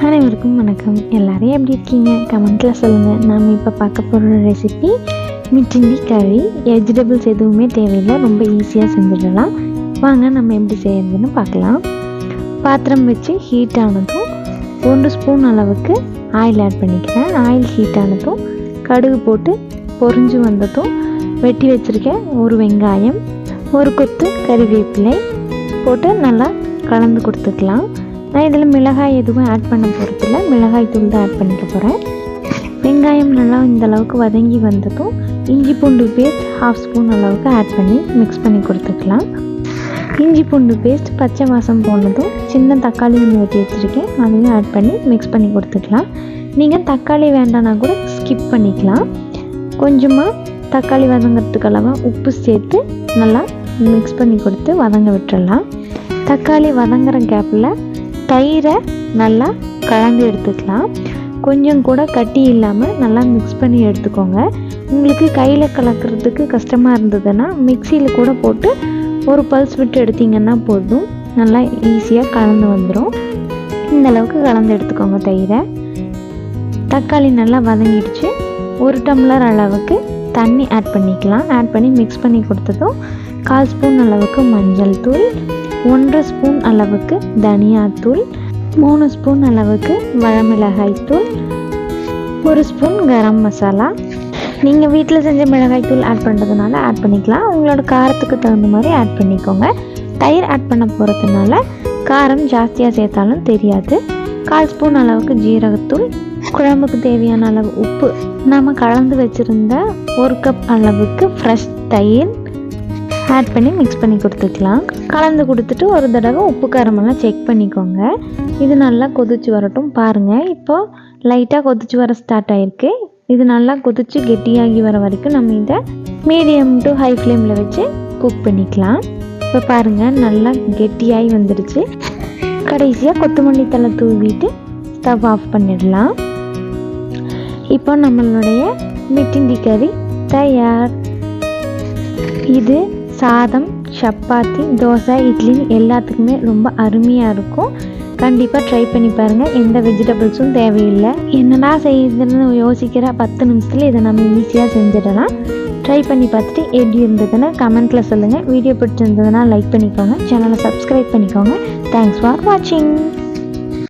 அனைவருக்கும் வணக்கம். எல்லாரும் எப்படி இருக்கீங்க? கமெண்ட்டில் சொல்லுங்கள். நாம் இப்போ பார்க்க போகிற ரெசிபி மிட்டிண்டி கறி. வெஜிடபிள்ஸ் எதுவுமே தேவையில்லை, ரொம்ப ஈஸியாக செஞ்சிடலாம். வாங்க நம்ம எப்படி செய்யறதுன்னு பார்க்கலாம். பாத்திரம் வச்சு ஹீட் ஆனதும் 1 ஸ்பூன் அளவுக்கு ஆயில் ஆட் பண்ணிக்கிறேன். ஆயில் ஹீட் ஆனதும் கடுகு போட்டு பொரிஞ்சு வந்ததும் வெட்டி வச்சுருக்கேன் ஒரு வெங்காயம், ஒரு கொத்து கறிவேப்பிலை போட்டு நல்லா கலந்து கொடுத்துக்கலாம். நான் இதில் மிளகாய் எதுவும் ஆட் பண்ண போகிறதில்ல, மிளகாய் தூள் தான் ஆட் பண்ணிக்க போகிறேன். வெங்காயம் நல்லா இந்த அளவுக்கு வதங்கி வந்ததும் இஞ்சி பூண்டு பேஸ்ட் 1/2 ஸ்பூன் அளவுக்கு ஆட் பண்ணி மிக்ஸ் பண்ணி கொடுத்துக்கலாம். இஞ்சி பூண்டு பேஸ்ட் பச்சை வாசம் போனதும் சின்ன தக்காளி ஒன்று வெட்டி வச்சுருக்கேன், அதையும் ஆட் பண்ணி மிக்ஸ் பண்ணி கொடுத்துக்கலாம். நீங்கள் தக்காளி வேண்டான்னா கூட ஸ்கிப் பண்ணிக்கலாம். கொஞ்சமாக தக்காளி வதங்கிறதுக்கு அளவாக உப்பு சேர்த்து நல்லா மிக்ஸ் பண்ணி கொடுத்து வதங்க விட்டுடலாம். தக்காளி வதங்குற கேப்பில் தயிரை நல்லா கலந்து எடுத்துக்கலாம். கொஞ்சம் கூட கட்டி இல்லாமல் நல்லா மிக்ஸ் பண்ணி எடுத்துக்கோங்க. உங்களுக்கு கையில் கலக்கிறதுக்கு கஷ்டமாக இருந்ததுன்னா மிக்சியில் கூட போட்டு ஒரு பல்ஸ் விட்டு எடுத்திங்கன்னா போதும், நல்லா ஈஸியாக கலந்து வந்துடும். இந்த அளவுக்கு கலந்து எடுத்துக்கோங்க தயிரை. தக்காளி நல்லா வதங்கிடுச்சு. 1 டம்ளர் அளவுக்கு தண்ணி ஆட் பண்ணிக்கலாம். ஆட் பண்ணி மிக்ஸ் பண்ணி கொடுத்ததும் 1/4 ஸ்பூன் அளவுக்கு மஞ்சள் தூள், 1/2 ஸ்பூன் அளவுக்கு தனியாத்தூள், 3 ஸ்பூன் அளவுக்கு வரமிளகாய் தூள், 1 ஸ்பூன் கரம் மசாலா. நீங்கள் வீட்டில் செஞ்ச மிளகாய் தூள் ஆட் பண்ணுறதுனால ஆட் பண்ணிக்கலாம். உங்களோட காரத்துக்கு தகுந்த மாதிரி ஆட் பண்ணிக்கோங்க. தயிர் ஆட் பண்ண போகிறதுனால காரம் ஜாஸ்தியாக சேர்த்தாலும் தெரியாது. 1/4 ஸ்பூன் அளவுக்கு ஜீரகத்தூள், குழம்புக்கு தேவையான அளவு உப்பு, நம்ம கலந்து வச்சுருந்த 1 கப் அளவுக்கு ஃப்ரெஷ் தயிர் ஆட் பண்ணி மிக்ஸ் பண்ணி கொடுத்துக்கலாம். கலந்து கொடுத்துட்டு ஒரு தடவை உப்பு காரமெல்லாம் செக் பண்ணிக்கோங்க. இது நல்லா கொதிச்சு வரட்டும். பாருங்கள், இப்போது லைட்டாக கொதிச்சு வர ஸ்டார்ட் ஆகிருக்கு. இது நல்லா கொதிச்சு கெட்டியாகி வர வரைக்கும் நம்ம இதை மீடியம் டு ஹை ஃப்ளேமில் வச்சு குக் பண்ணிக்கலாம். இப்போ பாருங்கள், நல்லா கெட்டியாகி வந்துடுச்சு. கடைசியாக கொத்தமல்லி தழை தூவிட்டு ஸ்டவ் ஆஃப் பண்ணிடலாம். இப்போ நம்மளுடைய மிட்டிண்டி கறி தயார். இது சாதம், சப்பாத்தி, தோசை, இட்லி எல்லாத்துக்குமே ரொம்ப அருமையாக இருக்கும். கண்டிப்பாக ட்ரை பண்ணி பாருங்கள். எந்த வெஜிடபிள்ஸும் தேவையில்லை. என்னடா செய்யுதுன்னு யோசிக்கிற 10 நிமிஷத்தில் இதை நம்ம ஈஸியாக செஞ்சிடலாம். ட்ரை பண்ணி பார்த்துட்டு எப்படி இருந்ததுன்னு கமெண்ட்டில் சொல்லுங்கள். வீடியோ பிடிச்சிருந்ததுன்னா லைக் பண்ணிக்கோங்க, சேனலை சப்ஸ்கிரைப் பண்ணிக்கோங்க. தேங்க்ஸ் ஃபார் வாட்சிங்.